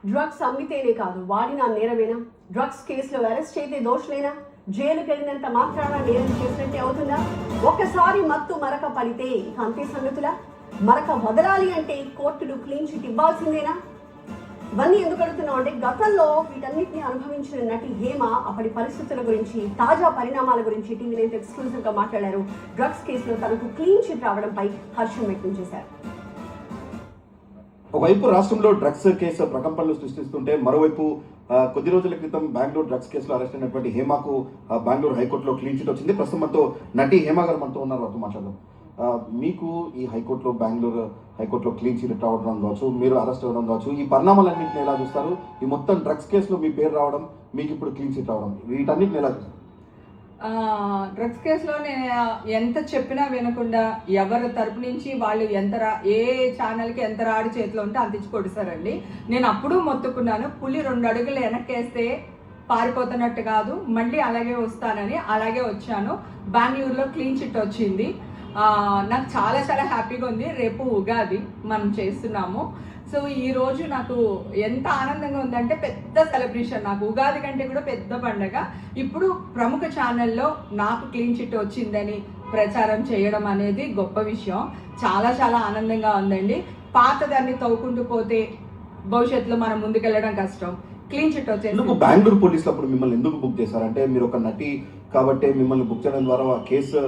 Drugs అమ్మితేనే కాదు వాడినా నేరమేనా? డ్రగ్స్ కేసులో అరెస్ట్ అయితే దోషులేనా? జైలుకి వెళ్ళినంత మాత్రాన నేరం చేసినట్టే అవుతుందా? ఒక్కసారి మత్తు మరక పడితే ఇక అంతే సంగతులా? మరక వదలాలి అంటే కోర్టులు క్లీన్ చిట్ ఇవ్వాల్సిందేనా? ఇవన్నీ ఎందుకు అడుగుతున్నాం అంటే గతంలో వీటన్నిటిని అనుభవించిన నటి హేమ అప్పటి పరిస్థితుల గురించి, తాజా పరిణామాల గురించి టీవీ నైన్ ఎక్స్క్లూజివ్ గా మాట్లాడారు. డ్రగ్స్ కేసులో తనకు క్లీన్ చిట్ రావడంపై హర్షం వ్యక్తం చేశారు. ఒకవైపు రాష్ట్రంలో డ్రగ్స్ కేసు ప్రకంపనలు సృష్టిస్తుంటే మరోవైపు కొద్ది రోజుల క్రితం బెంగళూరు డ్రగ్స్ కేసులో అరెస్ట్ అయినటువంటి హేమకు బెంగళూరు హైకోర్టులో క్లీన్ చిట్ వచ్చింది. ప్రస్తుతం మనతో నటి హేమ గారు మనతో ఉన్నారు, వారితో మాట్లాడదాం. మీకు ఈ హైకోర్టులో బెంగళూరు హైకోర్టులో క్లీన్ చిట్ రావడం కావచ్చు, మీరు అరెస్ట్ అవ్వడం కావచ్చు, ఈ పరిణామాలన్నింటినీ ఎలా చూస్తారు? ఈ మొత్తం డ్రగ్స్ కేసులో మీ పేరు రావడం, మీకు ఇప్పుడు క్లీన్ చిట్ రావడం, వీటన్నిటిని ఎలా చూస్తారు? డ్రగ్స్ కేసులో నేను ఎంత చెప్పినా వినకుండా ఎవరి తరపు నుంచి వాళ్ళు ఏ ఛానల్కి ఎంత రాడి చేతిలో ఉంటే అంతించి కొడుస్తారండి. నేను అప్పుడు మొత్తుకున్నాను, పులి 2 అడుగులు వెనక్కేస్తే పారిపోతున్నట్టు కాదు, మళ్ళీ అలాగే వస్తానని. అలాగే వచ్చాను. బెంగళూరులో క్లీన్ చిట్ వచ్చింది. నాకు చాలా చాలా హ్యాపీగా ఉంది. రేపు ఉగాది మనం చేస్తున్నాము. సో ఈరోజు నాకు ఎంత ఆనందంగా ఉందంటే పెద్ద సెలబ్రేషన్. నాకు ఉగాది కంటే కూడా పెద్ద పండగ. ఇప్పుడు ప్రముఖ ఛానల్లో నాకు క్లీన్ చిట్ వచ్చిందని ప్రచారం చేయడం అనేది గొప్ప విషయం. చాలా చాలా ఆనందంగా ఉందండి. పాతదాన్ని తవ్వుకుంటూ పోతే భవిష్యత్తులో మనం ముందుకెళ్ళడం కష్టం. క్లీన్ చిట్ వచ్చేసి బెంగళూరు పోలీసులు అప్పుడు మిమ్మల్ని ఎందుకు బుక్ చేశారంటే మీరు ఒక నటి కాబట్టి మిమ్మల్ని బుక్ చేయడం ద్వారా ఆ కేసు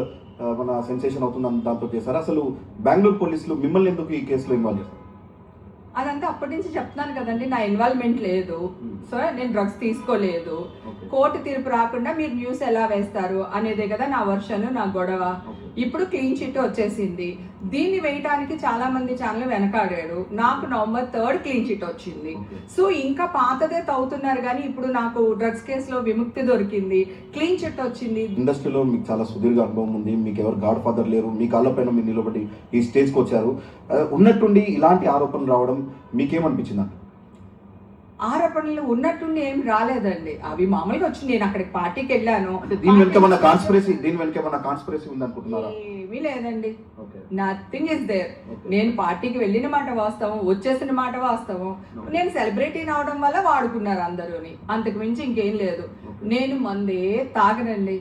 మన సెన్సేషన్ అవుతుందని దాంతో చేశారు. అసలు బెంగళూరు పోలీసులు మిమ్మల్ని ఎందుకు ఈ కేసులో ఇన్వాల్వ్ చేశారు? అదంతా అప్పటి నుంచి చెప్తున్నాను కదండి, నా ఇన్వాల్వ్మెంట్ లేదు. సో నేను డ్రగ్స్ తీసుకోలేదు. కోర్టు తీర్పు రాకుండా మీరు న్యూస్ ఎలా వేస్తారు అనేదే కదా నా వర్షన్, నా గొడవ. ఇప్పుడు క్లీన్ చిట్ వచ్చేసింది. దీన్ని వేయడానికి చాలా మంది ఛానల్ వెనకాడారు. నాకు November 3 క్లీన్ చిట్ వచ్చింది. సో ఇంకా పాతదే తవ్వుతున్నారు కానీ ఇప్పుడు నాకు డ్రగ్స్ కేసులో విముక్తి దొరికింది, క్లీన్ చిట్ వచ్చింది. ఇండస్ట్రీలో మీకు చాలా సుదీర్ఘ అనుభవం ఉంది, మీకు ఎవరు గాడ్ ఫాదర్ లేరు, మీ కాళ్ళపైన మీరు నిలబడి ఈ స్టేజ్కి వచ్చారు. ఉన్నట్టుండి ఇలాంటి ఆరోపణలు రావడం మీకేమనిపించింది? ఆరోపణలు ఉన్నట్టుండి ఏం రాలేదండి, అవి మామూలుగా వచ్చి నేను అక్కడికి పార్టీకి వెళ్ళాను. దీని వెనక ఏమన్నా కాన్స్పిరసీ ఉంది అనుకుంటున్నారా? ఏమీ లేదండి, నథింగ్ ఇస్ దేర్. నేను పార్టీకి వెళ్ళిన మాట వాస్తవం, వచ్చేసిన మాట వాస్తవం. నేను సెలబ్రిటీ అవడం వల్ల వాడుకున్నారు అందరూని, అంతకు మించి ఇంకేం లేదు. నేను మందే తాగనండి.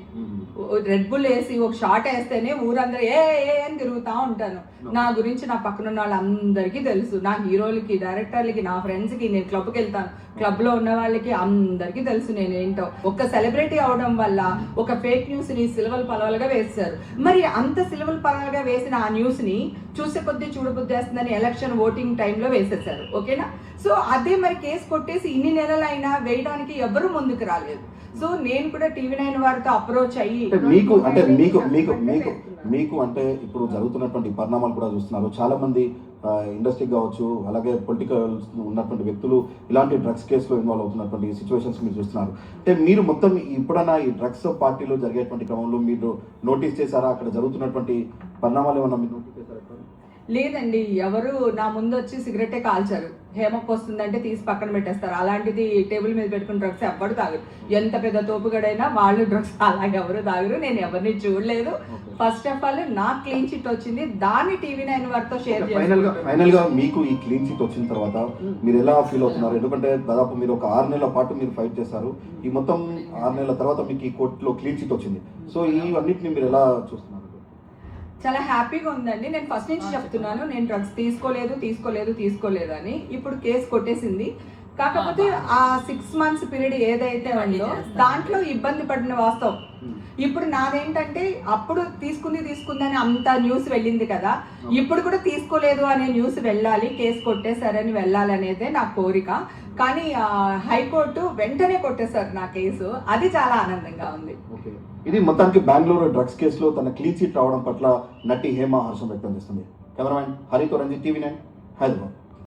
రెడ్ బుల్ వేసి ఒక షాట్ వేస్తేనే ఊరందరూ ఏ అని తిరుగుతా ఉంటాను. నా గురించి నా పక్కన ఉన్న వాళ్ళందరికీ తెలుసు. నా హీరోలకి, డైరెక్టర్లకి, నా ఫ్రెండ్స్కి, నేను క్లబ్కి వెళ్తాను, క్లబ్ లో ఉన్న వాళ్ళకి అందరికీ తెలుసు నేనేంటో. ఒక సెలబ్రిటీ అవడం వల్ల ఒక ఫేక్ న్యూస్ ని సిల్వల్ పలవలుగా వేస్తారు. మరి అంత సిల్వల్ పలవలుగా వేసిన ఆ న్యూస్ ని చూసే కొద్దీ చూడబుద్ధి వేస్తుందని ఎలక్షన్ ఓటింగ్ టైంలో వేసేసారు. ఓకేనా? సో అదే మరి కేసు కొట్టేసి ఇన్ని నెలలైనా వేయడానికి ఎవరు ముందుకు రాలేదు. సో నేను కూడా TV9 వారితో అప్రోచ్ అయ్యి మీకు అంటే ఇప్పుడు జరుగుతున్నటువంటి పరిణామాలు కూడా చూస్తున్నారు. చాలా మంది ఇండస్ట్రీ కావచ్చు, అలాగే పొలిటికల్ ఉన్నటువంటి వ్యక్తులు ఇలాంటి డ్రగ్స్ కేసులో ఇన్వాల్వ్ అవుతున్నటువంటి సిచ్యువేషన్స్ మీరు చూస్తున్నారు. అంటే మీరు మొత్తం ఇప్పుడన్నా ఈ డ్రగ్స్ పార్టీలో జరిగేటువంటి క్రమంలో మీరు నోటీస్ చేశారా? అక్కడ జరుగుతున్నటువంటి పరిణామాలు ఏమన్నా మీరు నోటీస్ చేశారా? లేదండి, ఎవరు నా ముందు వచ్చి సిగరెట్టే కాల్చారు. హేమకు వస్తుందంటే తీసి పక్కన పెట్టేస్తారు. అలాంటిది టేబుల్ మీద పెట్టుకుని డ్రగ్స్ ఎవ్వరు తాగరు. ఎంత పెద్ద తోపుగడైనా వాళ్ళు డ్రగ్స్ అలాగే ఎవరు తాగరు. నేను ఎవరిని చూడలేదు. ఫస్ట్ ఆఫ్ ఆల్ నాకు క్లీన్ చిట్ వచ్చింది, దాన్ని TV9 వారితో షేర్ చేయాలి. ఫైనల్ గా మీకు ఈ క్లీన్ చిట్ వచ్చిన తర్వాత మీరు ఎలా ఫీల్ అవుతున్నారు? ఎందుకంటే దాదాపు మీరు ఒక 6 నెలల పాటు మీరు ఫైట్ చేశారు. ఈ మొత్తం 6 నెలల తర్వాత మీకు ఈ కోర్టులో క్లీన్ చిట్ వచ్చింది. సో ఇవన్నిటిని మీరు ఎలా చూస్తున్నారు? చాలా హ్యాపీగా ఉందండి. నేను ఫస్ట్ నుంచి చెప్తున్నాను, నేను డ్రగ్స్ తీసుకోలేదు అని. ఇప్పుడు కేసు కొట్టేసింది. కాకపోతే ఆ 6 months పీరియడ్ ఏదైతే ఉందో దాంట్లో ఇబ్బంది పడిన వాస్తవం. ఇప్పుడు నాదేంటంటే అప్పుడు తీసుకుందని అంత న్యూస్ వెళ్ళింది కదా, ఇప్పుడు కూడా తీసుకోలేదు అనే న్యూస్ వెళ్ళాలి, కేసు కొట్టేశారని వెళ్ళాలనేదే నా కోరిక. కానీ హైకోర్టు వెంటనే కొట్టేశారు నా కేసు. అది చాలా ఆనందంగా ఉంది. ఇది మొత్తానికి బెంగళూరు డ్రగ్స్ కేసులో తన క్లీన్ చిట్ రావడం పట్ల నటి హేమ హర్షం వ్యక్తం చేస్తుంది. కెమెరామెన్ హరితో రంజిత్, TV9 హైదరాబాద్.